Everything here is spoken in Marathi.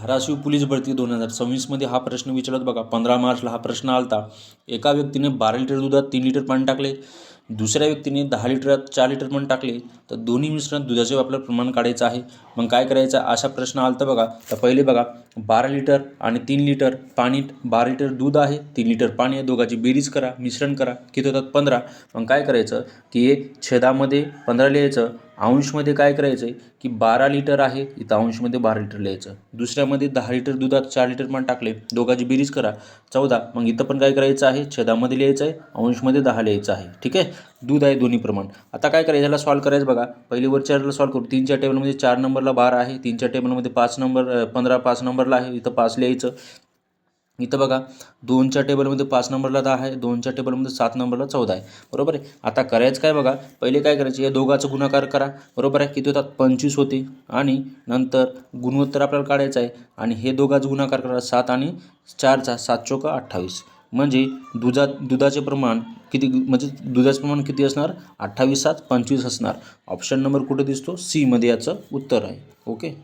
धाराशिव पोलीस भरती 2026मध्ये हा प्रश्न विचारला बघा. 15 मार्चला हा प्रश्न आलता. एका व्यक्तीने 12 लिटर दुधात 3 लिटर पाणी टाकले, दुसऱ्या व्यक्तीने 10 लिटरात 4 लिटर पाणी टाकले, तर दोन्ही मिश्रणात दुधाचे आपल्याला प्रमाण काढायचं आहे. मग काय करायचं, अशा प्रश्न आलता बघा. तर पहिले बघा, 12 लिटर आणि 3 लिटर पाणी, 12 लिटर दूध आहे, 3 लिटर पाणी आहे, दोघांची बेरीज करा, मिश्रण करा, किती होतात 15. मग काय करायचं की हे छेदामध्ये 15 लिहायचं, अंशमध्ये काय करायचं आहे की 12 लिटर आहे, इथं अंशमध्ये 12 लिटर लिहायचं. दुसऱ्यामध्ये 10 लिटर दुधात 4 लिटर पाणी टाकले, दोघांची बेरीज करा 14. मग इथं पण काय करायचं आहे, छेदामध्ये लिहायचं आहे, अंशमध्ये 10 लिहायचं आहे. ठीक आहे, दूध आहे दोन्ही प्रमाण. आता काय करायचं, याला सॉल्व करायचं बघा. पहिली वरच्या सॉल्व करू. 3च्या टेबलमध्ये 4 नंबरला 12 आहे, 3च्या टेबलमध्ये 15 5 नंबरला आहे, इथं 5 लिहायचं. इथं बघा 2च्या टेबलमध्ये 5 नंबरला 10 आहे, 2च्या टेबलमध्ये 7 नंबरला 14 आहे. बरोबर आहे. आता करायचं काय बघा, पहिले काय करायचं, या दोघांचं गुणाकार करा. बरोबर आहे, किती होतात 25 होते. आणि नंतर गुणोत्तर आपल्याला काढायचं आहे, आणि हे दोघांचं गुणाकार करा, 7 आणि 4चा 7 चोक 28. म्हणजे दुधाचे प्रमाण किती, म्हणजे दुधाचं प्रमाण किती असणार, 28 7 25 असणार. ऑप्शन नंबर कुठे दिसतो, सी मध्ये याचं उत्तर आहे. ओके.